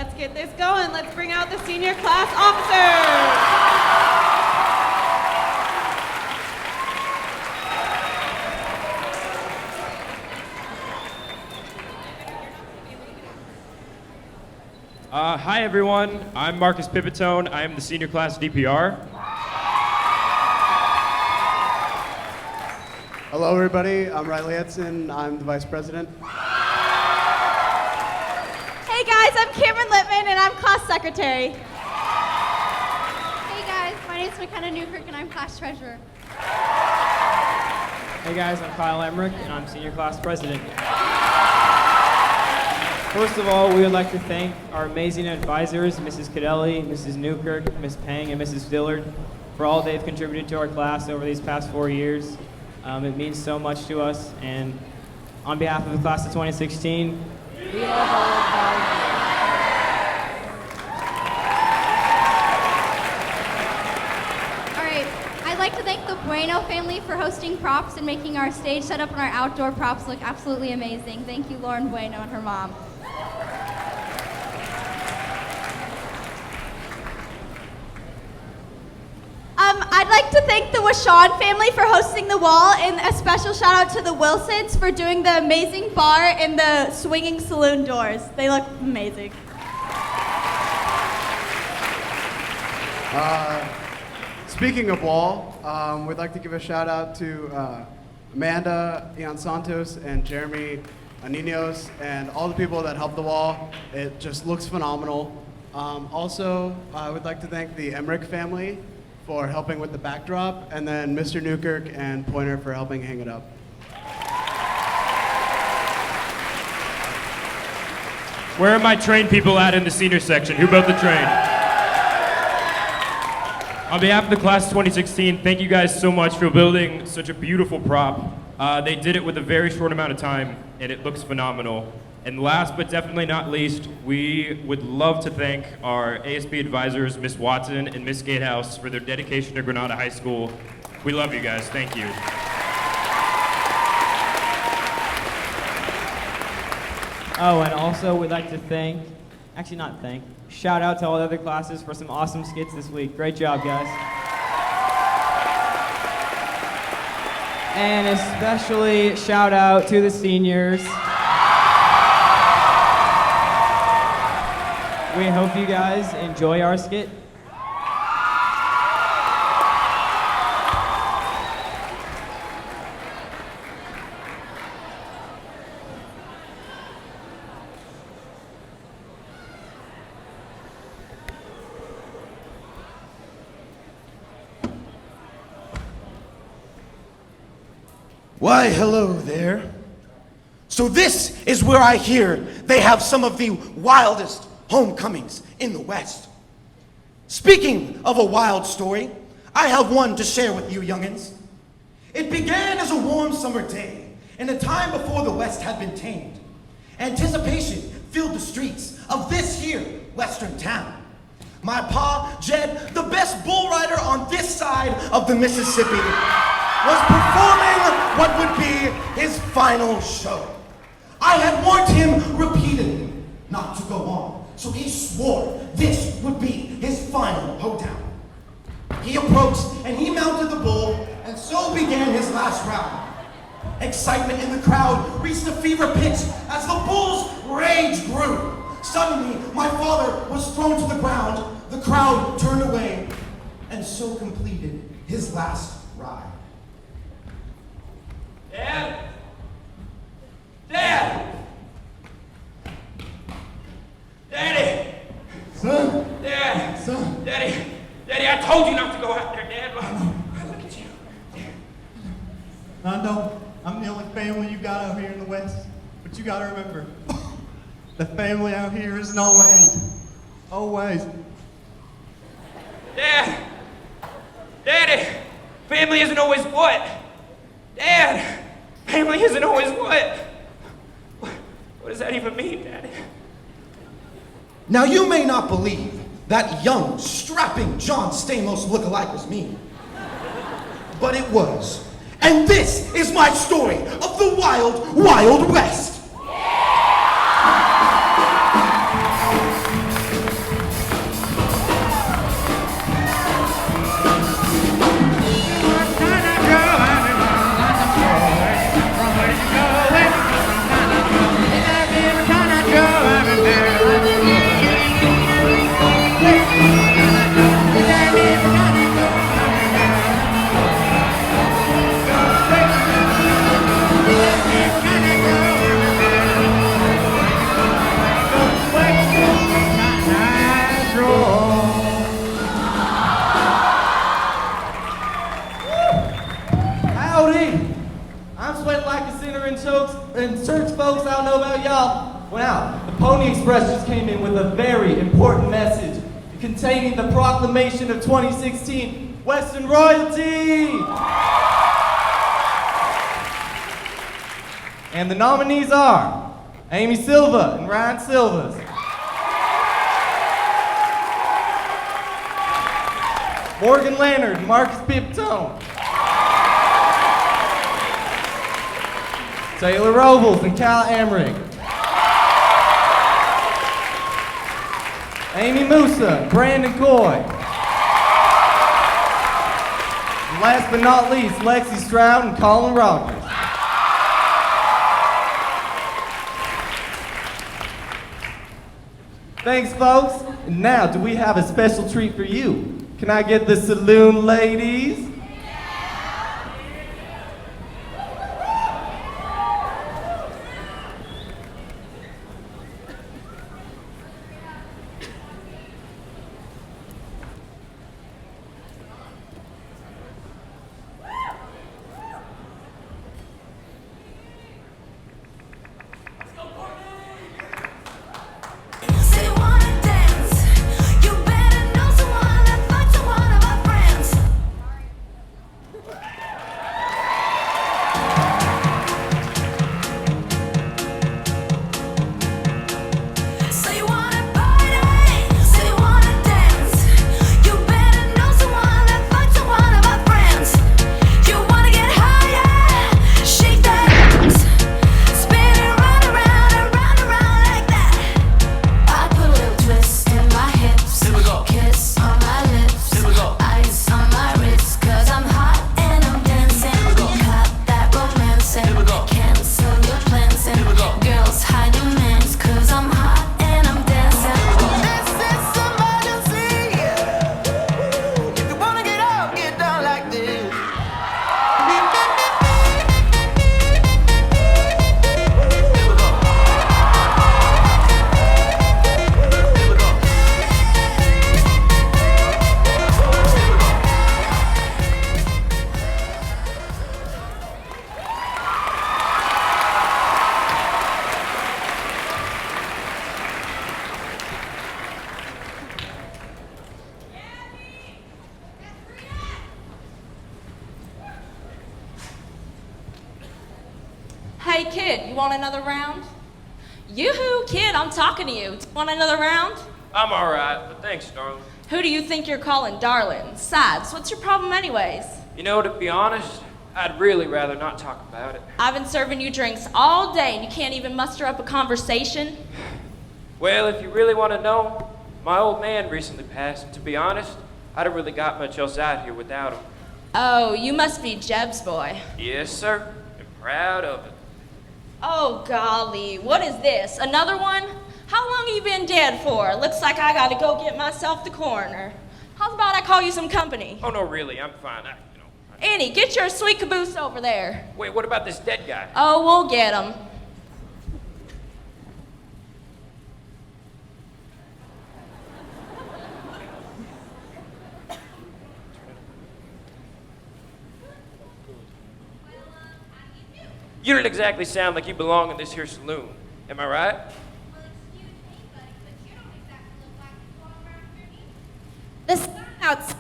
let's get this going. Let's bring out the senior class officers. Hi everyone, I'm Marcus Pipitone. I am the senior class DPR. Hello everybody, I'm Riley Edson. I'm the vice president. Hey guys, I'm Cameron Littman and I'm class secretary. Hey guys, my name's McKenna Newkirk and I'm class treasurer. Hey guys, I'm Kyle Emmerich and I'm senior class president. First of all, we would like to thank our amazing advisors, Mrs. Cadelli, Mrs. Newkirk, Ms. Pang, and Mrs. Dillard, for all they've contributed to our class over these past 4 years. It means so much to us, and on behalf of the class of 2016, we love all of All right, I'd like to thank the Bueno family for hosting props and making our stage setup and our outdoor props look absolutely amazing. Thank you, Lauren Bueno and her mom. I'd like to thank the Washawn family for hosting the wall, and a special shout out to the Wilsons for doing the amazing bar and the swinging saloon doors. They look amazing. Speaking of wall, we'd like to give a shout out to Amanda, Ian Santos, and Jeremy Aninos, and all the people that helped the wall. It just looks phenomenal. Also, I would like to thank the Emmerich family for helping with the backdrop, and then Mr. Newkirk and Pointer for helping hang it up. Where are my train people at in the senior section? Who built the train? On behalf of the class of 2016, thank you guys so much for building such a beautiful prop. They did it with a very short amount of time, and it looks phenomenal. And last but definitely not least, we would love to thank our ASB advisors, Miss Watson and Miss Gatehouse, for their dedication to Granada High School. We love you guys. Thank you. Oh, and also we'd like to shout out to all the other classes for some awesome skits this week. Great job, guys. And especially shout out to the seniors. We hope you guys enjoy our skit. Why, hello there. So this is where I hear they have some of the wildest homecomings in the West. Speaking of a wild story, I have one to share with you youngins. It began as a warm summer day, in a time before the West had been tamed. Anticipation filled the streets of this here western town. My pa, Jed, the best bull rider on this side of the Mississippi, was performing what would be his final show. I had warned him repeatedly not to go on, so he swore this would be his final hoedown. He approached and he mounted the bull, and so began his last round. Excitement in the crowd reached a fever pitch as the bull's rage grew. Suddenly, my father was thrown to the ground, the crowd turned away, and so completed his last ride. Dad! Dad! Daddy! Son? Dad! Son? Daddy! Daddy, I told you not to go out there, Dad. Look at you. I know I'm the only family you got out here in the West, but you gotta remember, the family out here isn't always. Dad! Daddy! Family isn't always what? Dad! Family isn't always what? What does that even mean, Daddy? Now you may not believe that young, strapping John Stamos lookalike was me, but it was. And this is my story of the Wild, Wild West. Well, the Pony Express just came in with a very important message containing the proclamation of 2016 Western Royalty! And the nominees are Amy Silva and Ryan Silvas. Morgan Leonard and Marcus Piptone. Taylor Robles and Cal Emmerich. Amy Musa and Brandon Coy. And last but not least, Lexi Stroud and Colin Rogers. Thanks, folks. And now, do we have a special treat for you? Can I get the saloon ladies? Hey kid, you want another round? Yoo-hoo, kid, I'm talking to you. Want another round? I'm all right, but thanks, darling. Who do you think you're calling darling? Sides, what's your problem anyways? You know, to be honest, I'd really rather not talk about it. I've been serving you drinks all day and you can't even muster up a conversation? Well, if you really want to know, my old man recently passed, and to be honest, I don't really got much else out here without him. Oh, you must be Jeb's boy. Yes, sir, and proud of it. Oh, golly, what is this? Another one? How long have you been dead for? Looks like I gotta go get myself the coroner. How's about I call you some company? Oh, no, really, I'm fine. Annie, get your sweet caboose over there. Wait, what about this dead guy? Oh, we'll get him. You don't exactly sound like you belong in this here saloon. Am I right? The sign outside,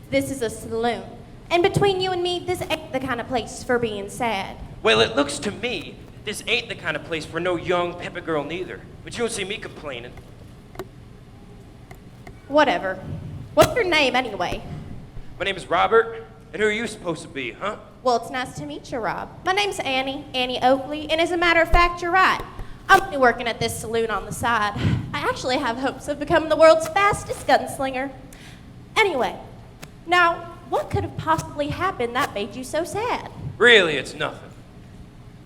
this is a saloon. And between you and me, this ain't the kind of place for being sad. Well, it looks to me that this ain't the kind of place for no young pimpin' girl neither. But you don't see me complaining. Whatever. What's your name anyway? My name is Robert, and who are you supposed to be, huh? Well, it's nice to meet you, Rob. My name's Annie Oakley, and as a matter of fact, you're right. I'm only working at this saloon on the side. I actually have hopes of becoming the world's fastest gunslinger. Anyway, now, what could have possibly happened that made you so sad? Really, it's nothing.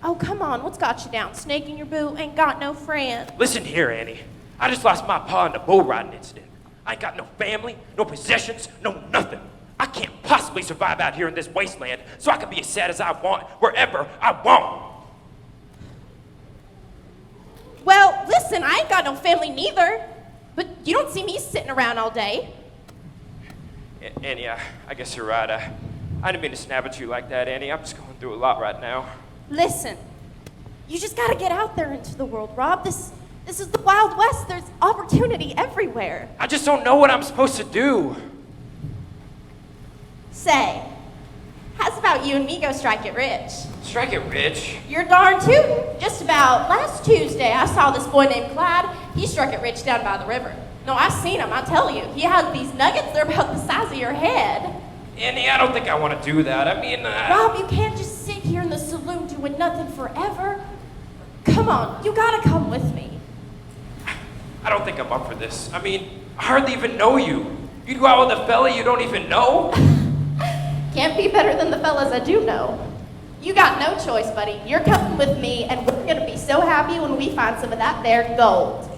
Oh, come on, what's got you down? Snake in your boot, ain't got no friend. Listen here, Annie. I just lost my pa in a bull riding incident. I ain't got no family, no possessions, no nothing. I can't possibly survive out here in this wasteland, so I can be as sad as I want, wherever I want. Well, listen, I ain't got no family neither. But you don't see me sitting around all day. Annie, I guess you're right. I didn't mean to snap at you like that, Annie. I'm just going through a lot right now. Listen, You just gotta get out there into the world, Rob. This is the Wild West. There's opportunity everywhere. I just don't know what I'm supposed to do. Say, how's about you and me go strike it rich? Strike it rich? You're darn tootin'. Just about last Tuesday, I saw this boy named Clyde. He struck it rich down by the river. No, I seen him, I tell you. He had these nuggets, they're about the size of your head. Annie, I don't think I want to do that. I mean, Rob, you can't just sit here in the saloon doing nothing forever. Come on, you gotta come with me. I don't think I'm up for this. I mean, I hardly even know you. You'd go out with a fella you don't even know? Can't be better than the fellas I do know. You got no choice, buddy. You're coming with me, and we're gonna be so happy when we find some of that there gold.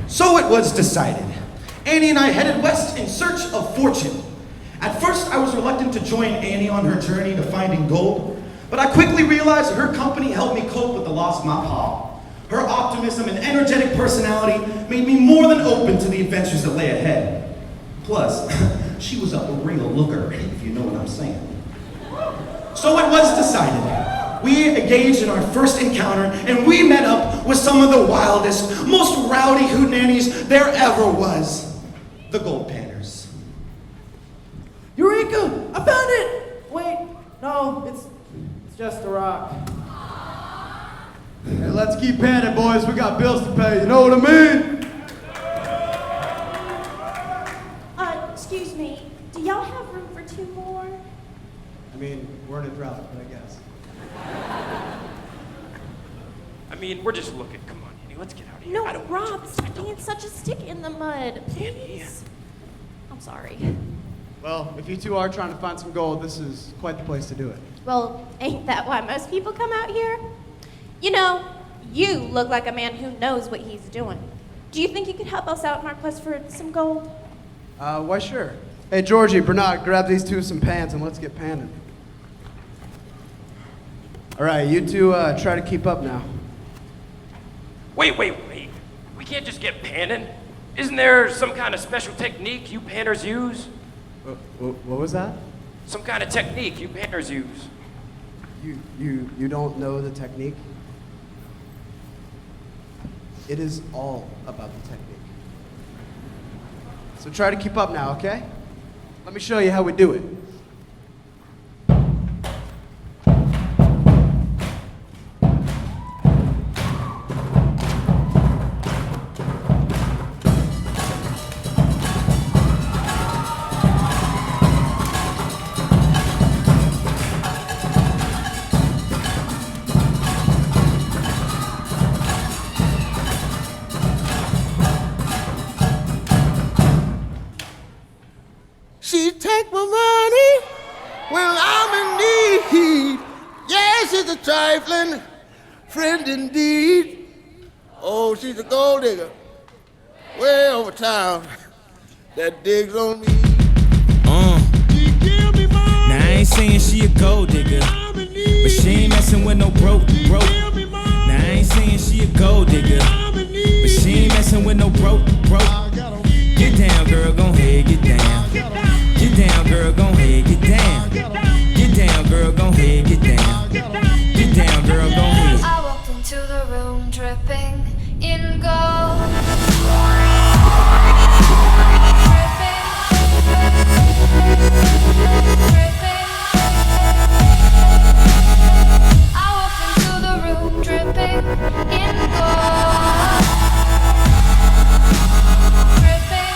So it was decided. Annie and I headed west in search of fortune. At first, I was reluctant to join Annie on her journey to finding gold, but I quickly realized that her company helped me cope with the loss of my pa. Her optimism and energetic personality made me more than open to the adventures that lay ahead. Plus, she was a real looker, if you know what I'm saying. So it was decided. We engaged in our first encounter, and we met up with some of the wildest, most rowdy hootenannies there ever was. The Gold Panners. Eureka! I found it! Wait, no, it's just a rock. Hey, let's keep panning, boys. We got bills to pay. You know what I mean? Excuse me, do y'all have room for 2 more? I mean, we're in a drought, but I guess. I mean, we're just looking. Come on, Annie, let's get out of here. No, I don't Rob, want you. stop being such a stick in the mud, please. I'm sorry. Well, if you two are trying to find some gold, this is quite the place to do it. Well, ain't that why most people come out here? You know, you look like a man who knows what he's doing. Do you think you could help us out in our quest for some gold? Why, sure. Hey, Georgie, Bernard, grab these two some pants and let's get panning. All right, you two try to keep up now. Wait. We can't just get panning. Isn't there some kind of special technique you panners use? What was that? Some kind of technique you panners use. You don't know the technique? It is all about the technique. So try to keep up now, okay? Let me show you how we do it. She take my money when I'm in need. Yeah, she's a trifling friend indeed. Oh, she's a gold digger way over town that digs on me. She give me money. Now I ain't saying she a gold digger, but she ain't messing with no broke. Now I ain't saying she a gold digger, but she ain't messing with no broke. Get down, girl, gon' head, get down. Get down, girl, gon' head, get down. Get down, girl, gon' head, get down. Get down, girl, gon' head. I walked into the room dripping in gold. I walked into the room dripping in gold. Dripping.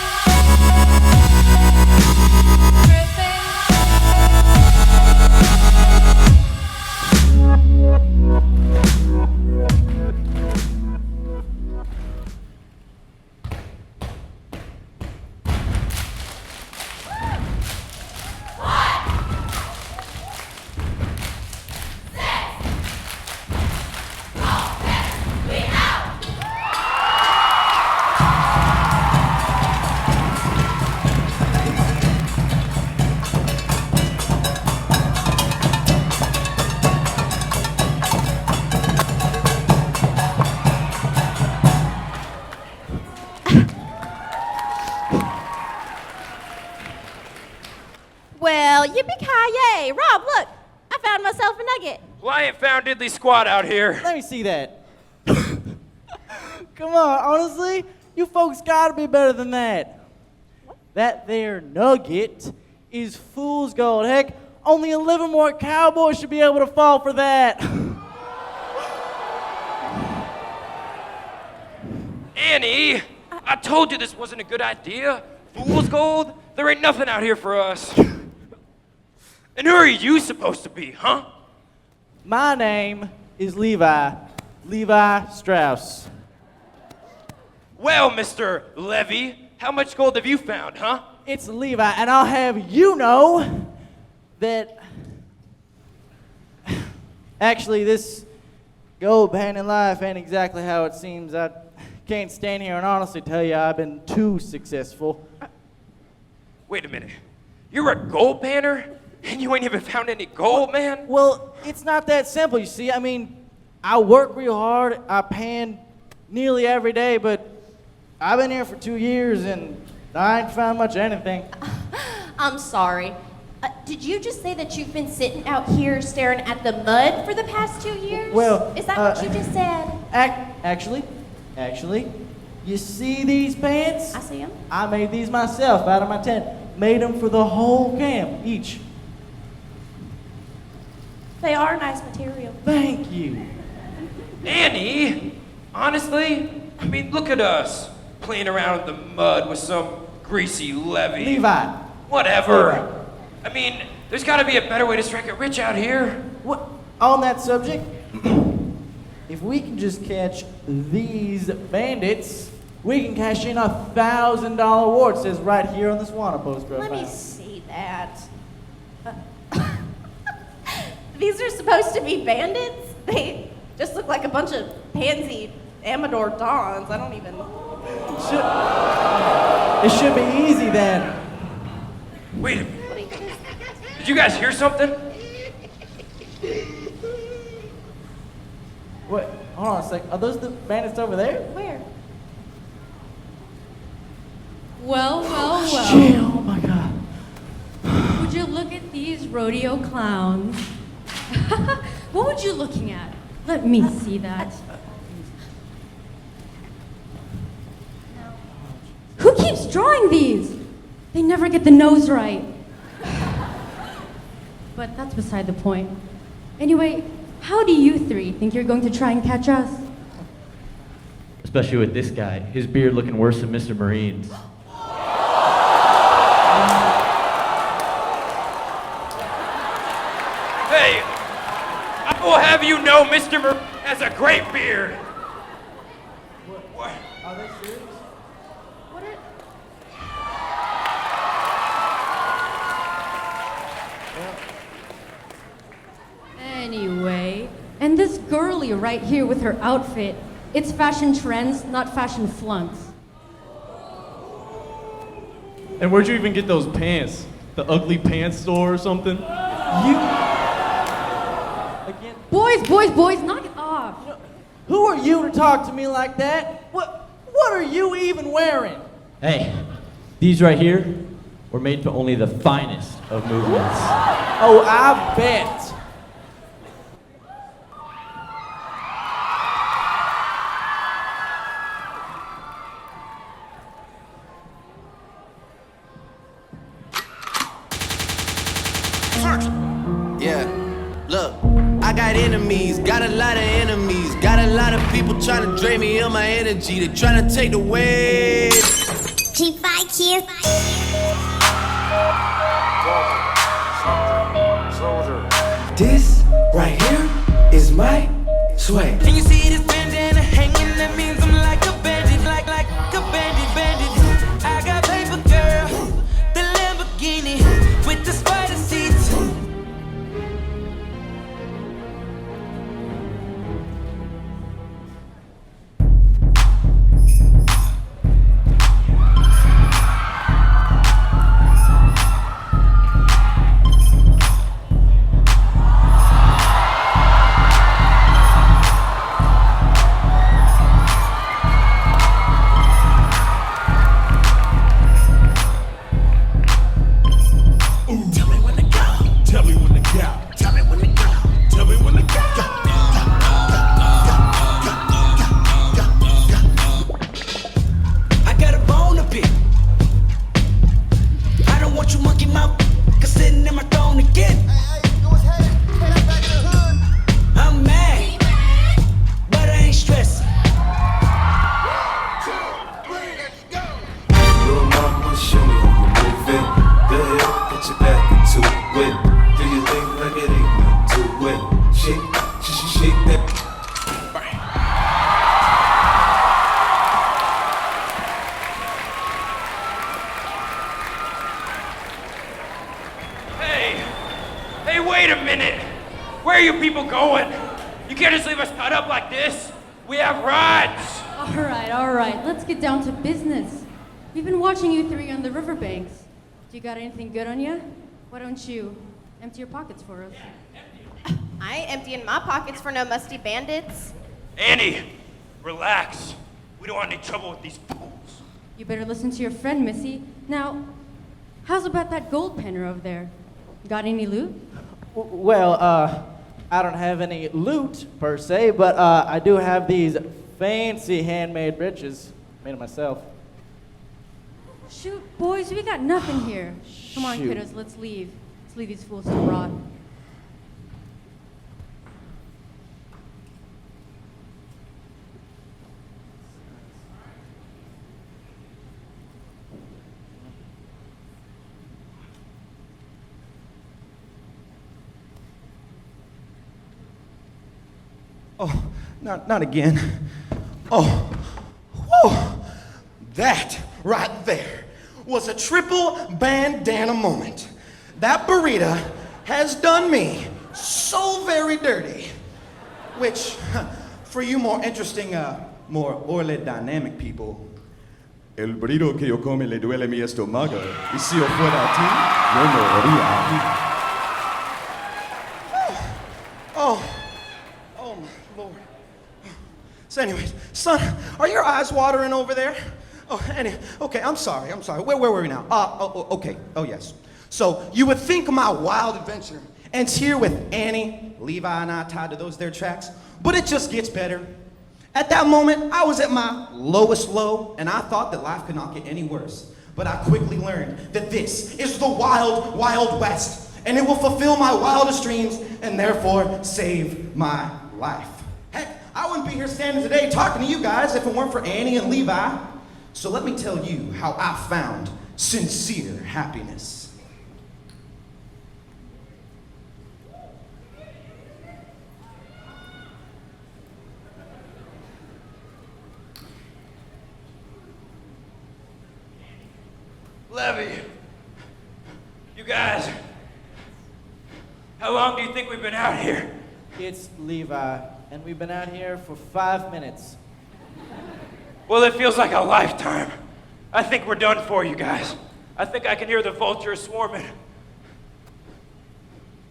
Yippee-ki-yay! Rob, look, I found myself a nugget. Well, I ain't found diddly squat out here. Let me see that. Come on, honestly, you folks gotta be better than that. That there nugget is fool's gold. Heck, only 11 more cowboys should be able to fall for that. Annie, I told you this wasn't a good idea. Fool's gold? There ain't nothing out here for us. And who are you supposed to be, huh? My name is Levi Strauss. Well, Mr. Levy, how much gold have you found, huh? It's Levi, and I'll have you know that actually this gold pan in life ain't exactly how it seems. I can't stand here and honestly tell you I've been too successful. Wait a minute. You're a gold panner? And you ain't even found any gold, man? Well, it's not that simple, you see. I mean, I work real hard. I pan nearly every day, but I've been here for 2 years and I ain't found much of anything. I'm sorry. Did you just say that you've been sitting out here staring at the mud for the past 2 years? Well, is that what you just said? Actually, you see these pants? I see them. I made these myself out of my tent. Made them for the whole camp, each. They are nice material. Thank you. Annie, honestly, I mean, look at us playing around in the mud with some greasy Levy. Levi. Whatever. I mean, there's got to be a better way to strike it rich out here. What? On that subject, if we can just catch these bandits, we can cash in a $1,000 award. It says right here on this wanna post profile. Let me see that. These are supposed to be bandits? They just look like a bunch of pansy Amador Dons. I don't even... It should be easy then. Wait a minute. Did you guys hear something? Wait, hold on a sec. Are those the bandits over there? Where? Well. Shit, oh my God. Would you look at these rodeo clowns? What would you looking at? Let me see that. Who keeps drawing these? They never get the nose right. But that's beside the point. Anyway, how do you three think you're going to try and catch us? Especially with this guy. His beard looking worse than Mr. Marine's. Hey, I will have you know Mr. Marine has a great beard. What? Are they serious? What are... Anyway, and this girlie right here with her outfit, it's fashion trends, not fashion flunks. And where'd you even get those pants? The ugly pants store or something? Boys, knock it off. Who are you to talk to me like that? What are you even wearing? Hey, these right here were made for only the finest of movements. Oh, I bet. Yeah, look, I got enemies, got a lot of enemies, got a lot of people trying to drain me of my energy. They trying to take the weight. G5Q. This right here is my swag. Can you see this bandana hanging? That means I'm like a bandit, like a bandit. I got paper girl, the Lamborghini with the spider seats. Where are you people going? You can't just leave us tied up like this. We have rights. All right. Let's get down to business. We've been watching you three on the riverbanks. Do you got anything good on you? Why don't you empty your pockets for us? I ain't emptying my pockets for no musty bandits. Annie, relax. We don't want any trouble with these fools. You better listen to your friend, Missy. Now, how's about that gold penner over there? Got any loot? Well, I don't have any loot per se, but I do have these fancy handmade breeches made of myself. Shoot, boys, we got nothing here. Come on, Shoot. kiddos, let's leave. Let's leave these fools to rot. Oh, not again. Oh, whoa. That right there was a triple bandana moment. That burrito has done me so very dirty. Which, for you more interesting, more orally dynamic people, El burrito que yo come le duele mi estómago. Y si yo fuera a ti, yo moriría. oh, my Lord. So anyways, son, are your eyes watering over there? Oh, okay, I'm sorry. Where were we now? Okay, oh yes. So you would think my wild adventure ends here with Annie, Levi, and I tied to those there tracks, but it just gets better. At that moment, I was at my lowest low, and I thought that life could not get any worse. But I quickly learned that this is the wild, wild west, and it will fulfill my wildest dreams, and therefore save my life. Heck, I wouldn't be here standing today talking to you guys if it weren't for Annie and Levi. So let me tell you how I found sincere happiness. Levy, you guys, how long do you think we've been out here? It's Levi, and we've been out here for 5 minutes. Well, it feels like a lifetime. I think we're done for, you guys. I think I can hear the vultures swarming.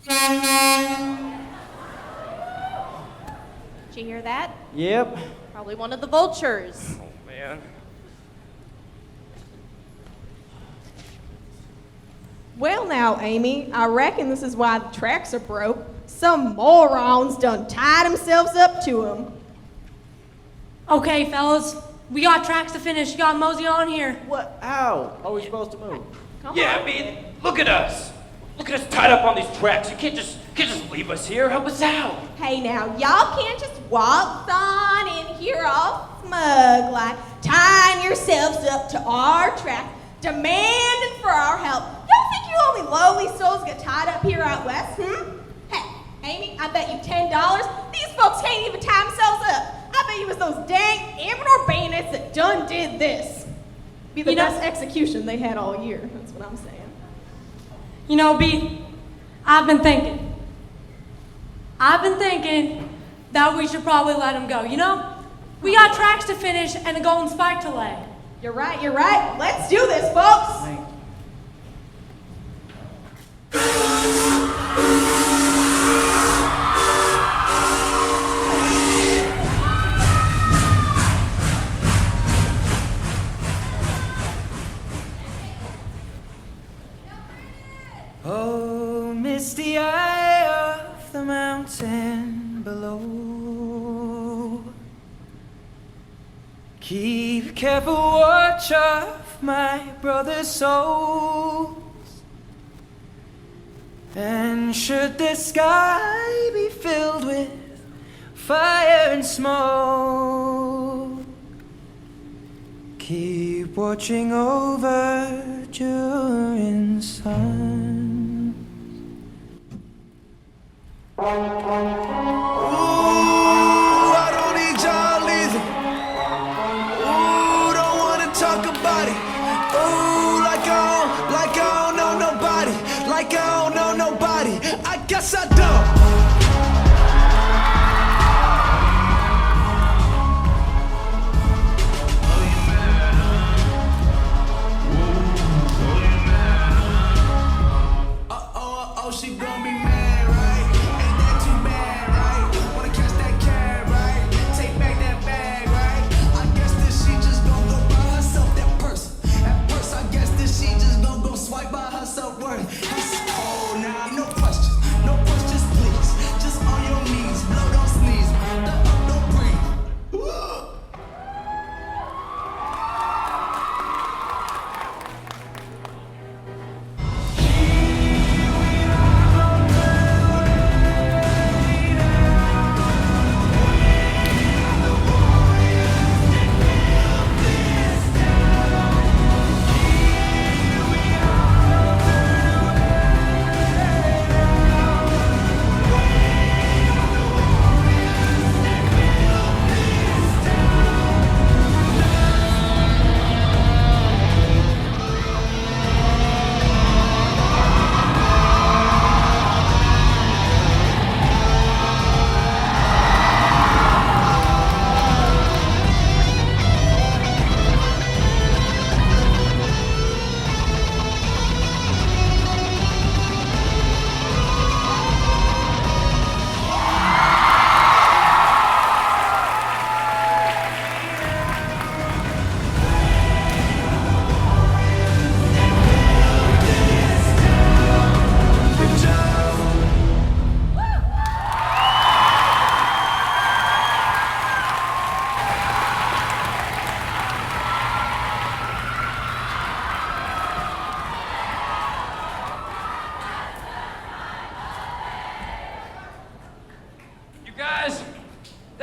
Did you hear that? Yep. Probably one of the vultures. Oh, man. Well now, Amy, I reckon this is why the tracks are broke. Some morons done tied themselves up to them. Okay, fellas, we got tracks to finish. You got mosey on here. What? How? Are we supposed to move? Yeah, I mean, look at us. Look at us tied up on these tracks. You can't just leave us here. Help us out. Hey now, y'all can't just walk on in here all smug like tying yourselves up to our tracks, demanding for our help. Y'all think you only lowly souls get tied up here out west, Hey, Amy, I bet you $10 these folks can't even tie themselves up. I bet you it was those dang Amador bandits that done did this. Be the best execution they had all year. That's what I'm saying. You know, B, I've been thinking that we should probably let him go, you know? We got tracks to finish and a golden spike to lay. You're right. Let's do this, folks. Oh, misty eye of the mountain below, keep careful watch of my brother's souls. And should the sky be filled with fire and smoke, keep watching over during sun. Ooh, I don't need y'all either. Ooh, don't wanna talk about it. Ooh, like I don't know nobody. Like I don't know nobody. I guess I don't.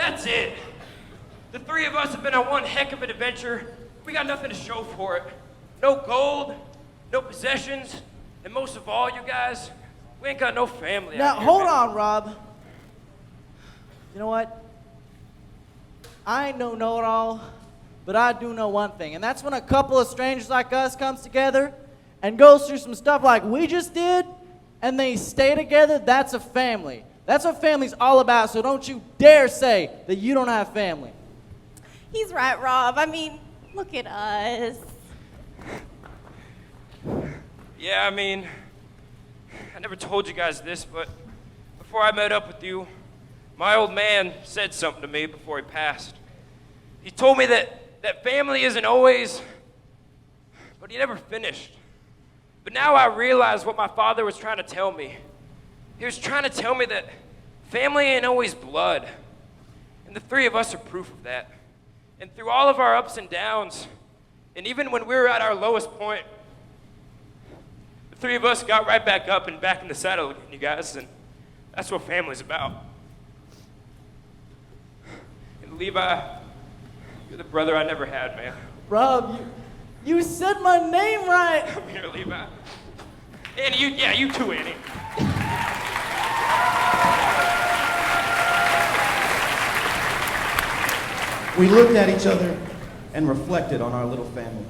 That's it. The three of us have been on one heck of an adventure. We got nothing to show for it. No gold, no possessions, and most of all, you guys, we ain't got no family. Now, out here, hold man. on, Rob. You know what? I ain't no know-it-all, but I do know one thing, and that's when a couple of strangers like us comes together and goes through some stuff like we just did, and they stay together, that's a family. That's what family's all about, so don't you dare say that you don't have family. He's right, Rob. I mean, look at us. Yeah, I mean, I never told you guys this, but before I met up with you, my old man said something to me before he passed. He told me that family isn't always, but he never finished. But now I realize what my father was trying to tell me. He was trying to tell me that family ain't always blood. And the three of us are proof of that. And through all of our ups and downs, and even when we were at our lowest point, the three of us got right back up and back in the saddle again, you guys, and that's what family's about. And Levi, you're the brother I never had, man. Rob, you said my name right. Come here, Levi. And you too, Annie. We looked at each other and reflected on our little family.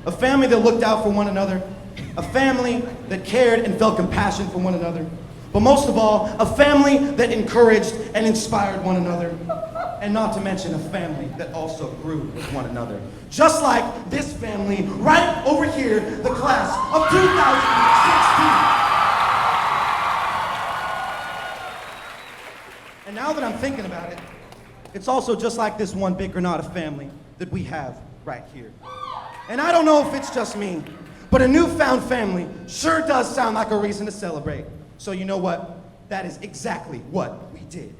A family that looked out for one another. A family that cared and felt compassion for one another. But most of all, a family that encouraged and inspired one another. And not to mention a family that also grew with one another. Just like this family right over here, the class of 2016. And now that I'm thinking about it, it's also just like this one big Granada family that we have right here. And I don't know if it's just me, but a newfound family sure does sound like a reason to celebrate. So you know what? That is exactly what we did.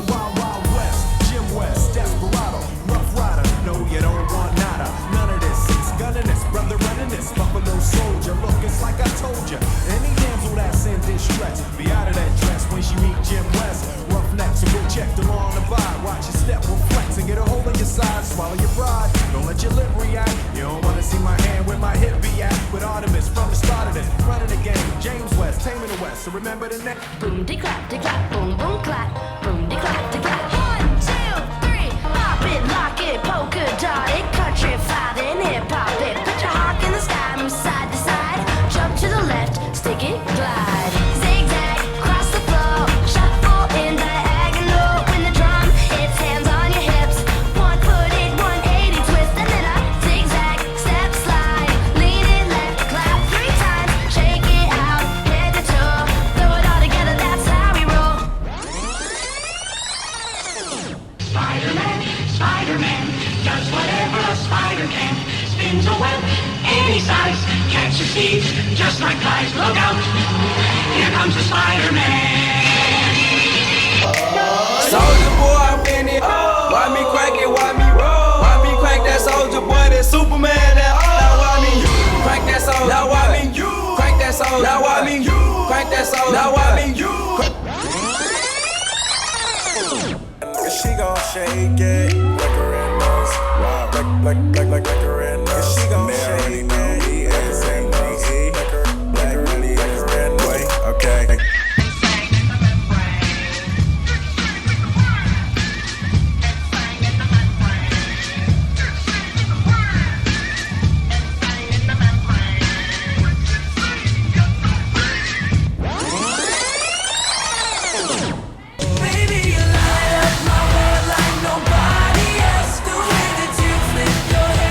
Wild West, Jim West, Desperado, Rough Rider. No, you don't want nada. None of this. Six gunning this, brother running this. Buffalo soldier, look, it's like I told you. Any damsel that's in distress, be out of that dress when she meet Jim West. Roughneck, so go check the law on the vibe. Watch your step, will flex and get a hold of your side. Swallow your pride, don't let your lip react. You don't wanna see my hand where my hip be at. With Artemis from the start of it, running the game. James West, taming the West. So remember the next. Boom de clap, boom boom clap, boom de clap, de clap. 1, 2, 3, pop it, lock it, polka dot it, country flat and hip hop it. Put your hawk in the sky, move side to side, jump to the left, stick it, glide, zigzag, cross the floor, shuffle in diagonal. When the drum hits, hands on your hips, 1 foot in, 180 twist, and then a zigzag, step slide, lean it left, clap 3 times, shake it out, head to toe, throw it all together, that's how we roll. Spider-Man, Spider-Man, does whatever a spider can. Spins a web any size, catches thieves just like flies. Look out, here comes the Spider-Man. Soldier boy, I'm in it. Why me crank it? Why me roll? Why me crank that soldier boy? That Superman. That now why me crank that soldier? Now why me crank that soldier? Now why me crank that soldier? Now why me She gon' shake it like her in nose. Wow, like her in nose. She gon' shake it like her in nose. Like her in nose. Okay. Baby, you light up my world like nobody else. The way that you flip your hair.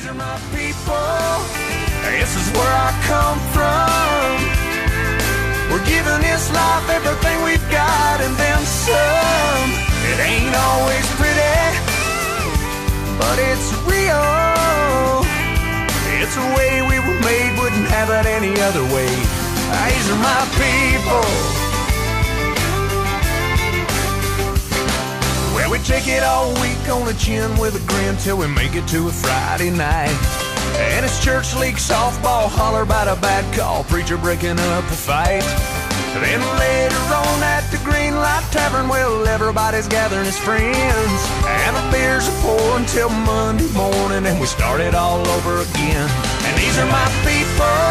These are my people. This is where I come from. We're giving this life everything we've got and then some. It ain't always pretty, but it's real. It's the way we were made, wouldn't have it any other way. These are my people. Well, we take it all week on the chin with a grin till we make it to a Friday night. And it's church league softball, holler about a bad call, preacher breaking up a fight. Then later on at the Green Light Tavern, well, everybody's gathering as friends. And the beers are pouring till Monday morning, and we start it all over again. And these are my people.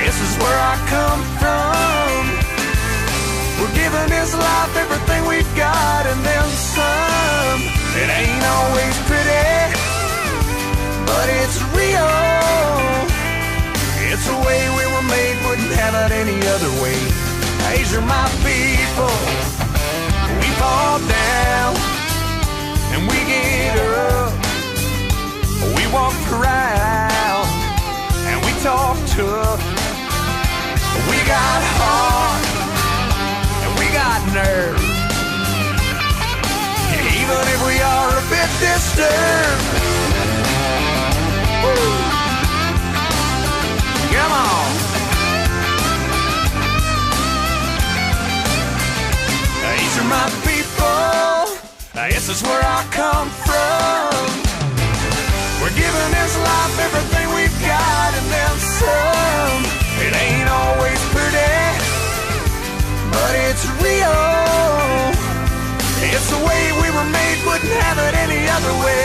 This is where I come from. We're giving this life everything we've got and then some. It ain't always pretty, but it's real. It's the way we were made, wouldn't have it any other way. These are my people. We fall down and we get up. We walk around and we talk tough. We got heart and we got nerve. Even if we are a bit disturbed. Woo. Come on. These are my people. This is where I come from. We're giving this life everything we've got and then some. It ain't always pretty, but it's real. It's the way we were made, wouldn't have it any other way.